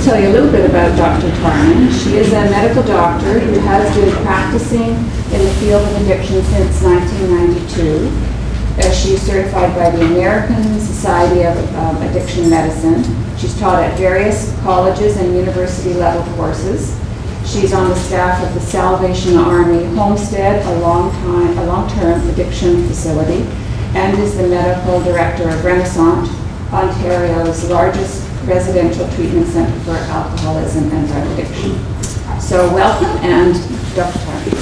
tell you a little bit about Dr. Tarman. She is a medical doctor who has been practicing in the field of addiction since 1992. She's certified by the American Society of Addiction Medicine. She's taught at various colleges and university level courses. She's on the staff of the Salvation Army Homestead, a long-term addiction facility, and is the medical director of Renascent, Ontario's largest residential treatment center for alcoholism and drug addiction. So welcome, and Dr. Tarman.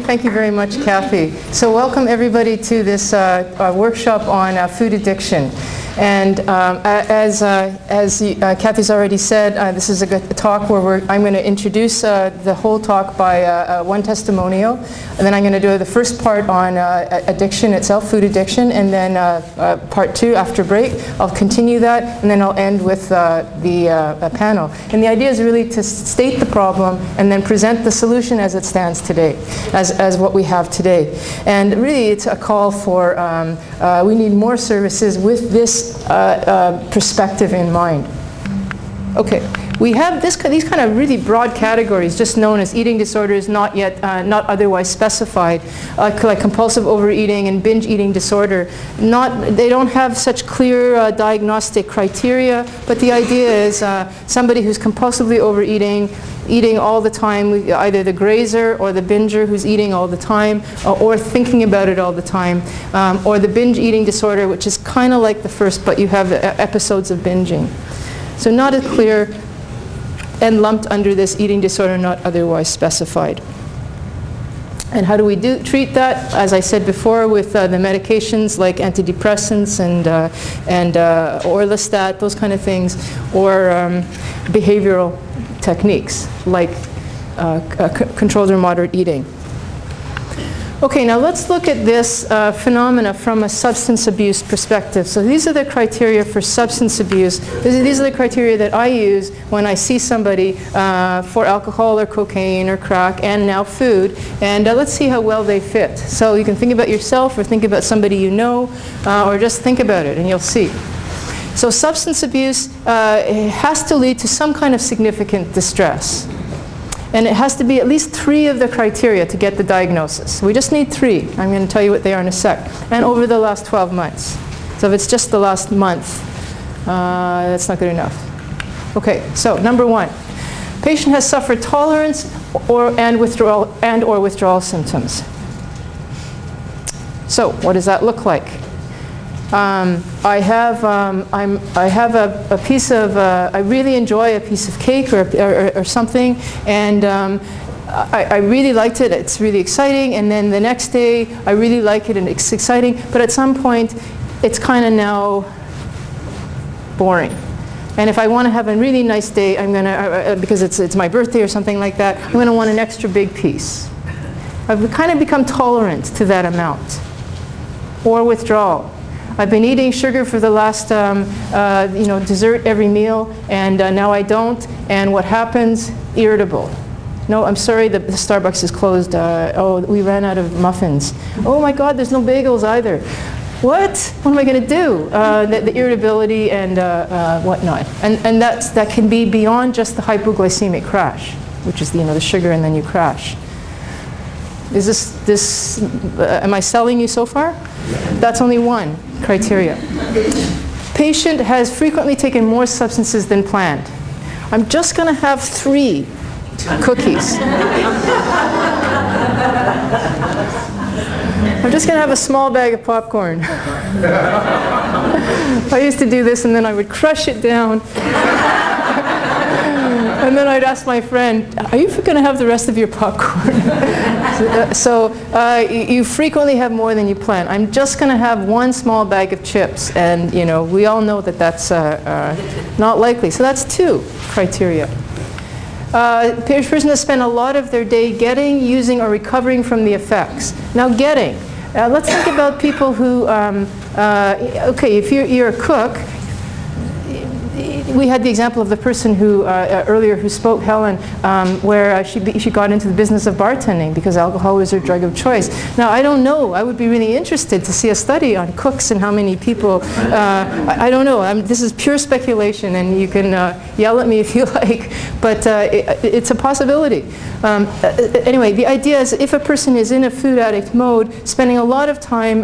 Thank you very much, Kathy. So welcome everybody to this workshop on food addiction. And as Kathy's already said, this is a good talk where I'm going to introduce the whole talk by one testimonial, and then I'm going to do the first part on addiction itself, food addiction, and then part two after break. I'll continue that, and then I'll end with the panel. And the idea is really to state the problem and then present the solution as it stands today, as what we have today. And really it's a call for, we need more services with this perspective in mind. Okay, we have these kind of really broad categories, just known as eating disorders, not otherwise specified, like compulsive overeating and binge eating disorder. They don't have such clear diagnostic criteria, but the idea is somebody who's compulsively overeating, eating all the time, either the grazer or the binger who's eating all the time, or thinking about it all the time, or the binge eating disorder, which is kind of like the first, but you have episodes of binging. So not as clear, and lumped under this eating disorder not otherwise specified. And how do we treat that? As I said before, with the medications like antidepressants and orlistat, those kind of things, or behavioral techniques like controlled or moderate eating. Okay, now let's look at this phenomena from a substance abuse perspective. So these are the criteria for substance abuse. These are the criteria that I use when I see somebody for alcohol or cocaine or crack and now food. And let's see how well they fit. So you can think about yourself or think about somebody you know, or just think about it and you'll see. So substance abuse has to lead to some kind of significant distress. And it has to be at least 3 of the criteria to get the diagnosis. We just need 3. I'm going to tell you what they are in a sec. And over the last 12 months. So if it's just the last month, that's not good enough. Okay, so number 1. Patient has suffered tolerance and withdrawal symptoms. So what does that look like? I have a piece of, I really enjoy a piece of cake or something, and I really liked it. It's really exciting, and then the next day I really like it and it's exciting, but at some point it's kind of now boring. And if I want to have a really nice day, I'm going to, because it's my birthday or something like that, I'm going to want an extra big piece. I've kind of become tolerant to that amount. Or withdrawal. I've been eating sugar for the last, dessert every meal, and now I don't. And what happens? Irritable. No, I'm sorry, the Starbucks is closed. Oh, we ran out of muffins. Oh my God, there's no bagels either. What? What am I going to do? The irritability and whatnot. And that can be beyond just the hypoglycemic crash, which is the sugar and then you crash. Is this am I selling you so far? That's only 1 criteria. Patient has frequently taken more substances than planned. I'm just going to have 3 cookies. I'm just going to have a small bag of popcorn. I used to do this and then I would crush it down. And then I'd ask my friend, are you going to have the rest of your popcorn? So you frequently have more than you plan. I'm just going to have 1 small bag of chips. And we all know that that's not likely. So that's 2 criteria. Person has spent a lot of their day getting, using, or recovering from the effects. Now getting. Let's think about people who, okay, if you're a cook, we had the example of the person who earlier who spoke, Helen, where she got into the business of bartending because alcohol was her drug of choice. Now, I don't know. I would be really interested to see a study on cooks and how many people. I don't know. This is pure speculation, and you can yell at me if you like, but it's a possibility. Anyway, the idea is if a person is in a food addict mode, spending a lot of time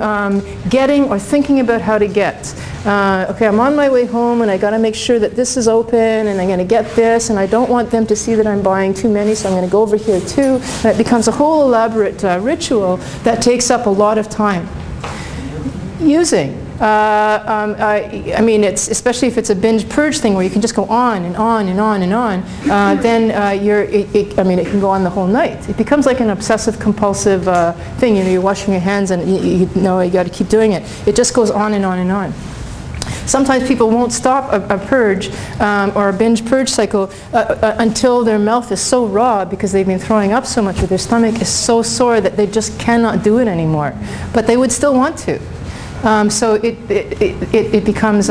getting or thinking about how to get. Okay, I'm on my way home and I got to make sure that this is open and I'm going to get this and I don't want them to see that I'm buying too many, so I'm going to go over here too. And it becomes a whole elaborate ritual that takes up a lot of time. Using. I mean, especially if it's a binge purge thing where you can just go on and on and on and on, then I mean, it can go on the whole night. It becomes like an obsessive compulsive thing. You know, you're washing your hands and you know you got to keep doing it. It just goes on and on and on. Sometimes people won't stop a purge or a binge purge cycle until their mouth is so raw because they've been throwing up so much or their stomach is so sore that they just cannot do it anymore. But they would still want to. So it becomes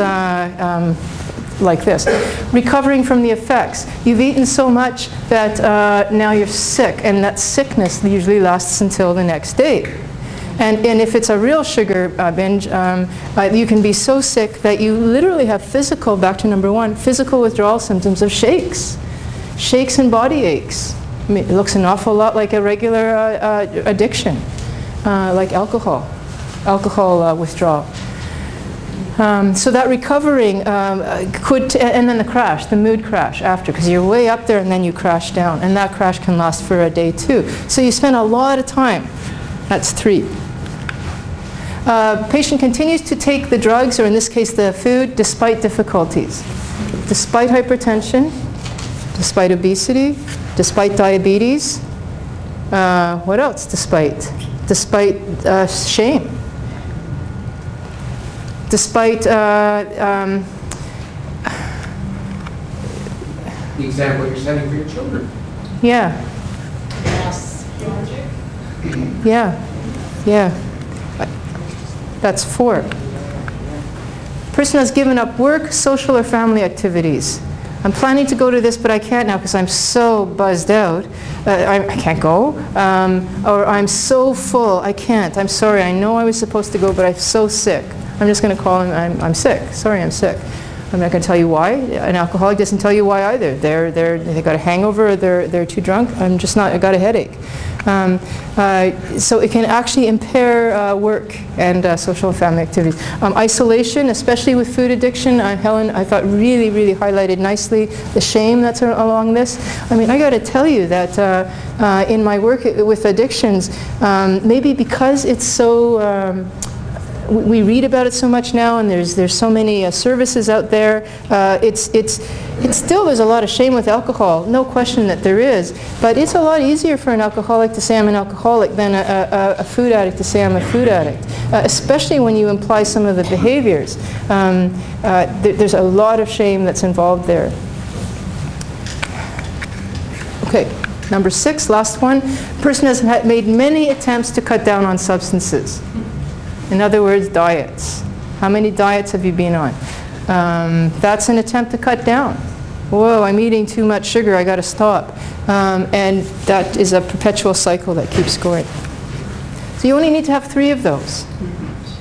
like this. Recovering from the effects. You've eaten so much that now you're sick, and that sickness usually lasts until the next day. And if it's a real sugar binge, you can be so sick that you literally have physical, back to number one, physical withdrawal symptoms of shakes. Shakes and body aches. I mean, it looks an awful lot like a regular addiction, like alcohol withdrawal. So that recovering could, and then the crash, the mood crash after, because you're way up there and then you crash down, and that crash can last for a day too. So you spend a lot of time. That's 3. Patient continues to take the drugs, or in this case the food, despite difficulties. Despite hypertension, despite obesity, despite diabetes. What else despite? Despite shame. Despite the example you're setting for your children. Yeah. Yeah. Yeah. That's 4. Person has given up work, social or family activities. I'm planning to go to this, but I can't now because I'm so buzzed out. I can't go. Or I'm so full, I can't. I'm sorry, I know I was supposed to go, but I'm so sick. I'm just going to call him, I'm sick. Sorry, I'm sick. I'm not going to tell you why. An alcoholic doesn't tell you why either. They got a hangover, or they're too drunk. I'm just not, I got a headache. So it can actually impair work and social and family activities. Isolation, especially with food addiction, Helen, I thought really, really highlighted nicely the shame that's along this. I mean, I got to tell you that in my work with addictions, maybe because it's so we read about it so much now, and there's so many services out there. It's still, there's a lot of shame with alcohol, no question that there is, but it's a lot easier for an alcoholic to say I'm an alcoholic than a food addict to say I'm a food addict, especially when you imply some of the behaviors. There's a lot of shame that's involved there. Okay, number 6, last one. Person has made many attempts to cut down on substances. In other words, diets. How many diets have you been on? That's an attempt to cut down. Whoa, I'm eating too much sugar, I got to stop. And that is a perpetual cycle that keeps going. So you only need to have 3 of those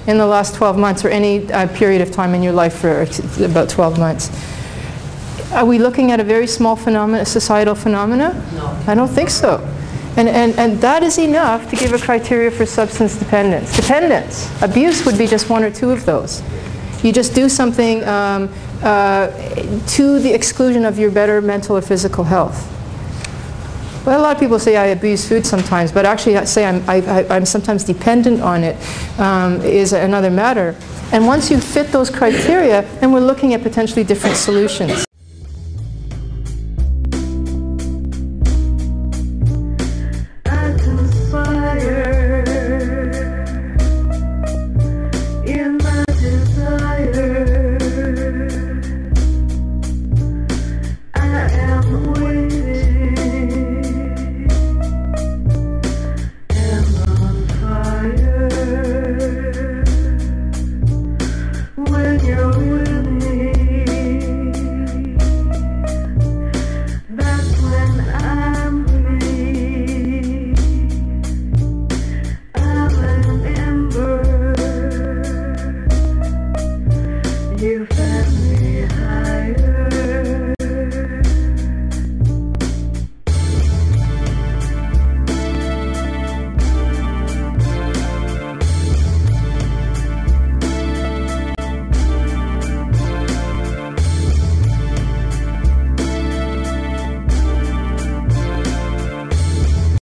in the last 12 months, or any period of time in your life for about 12 months. Are we looking at a very small phenomena, societal phenomena? No. I don't think so. And that is enough to give a criteria for substance dependence. Dependence. Abuse would be just 1 or 2 of those. You just do something to the exclusion of your better mental or physical health. Well, a lot of people say I abuse food sometimes, but actually I say I'm sometimes dependent on it is another matter. And once you fit those criteria, then we're looking at potentially different solutions.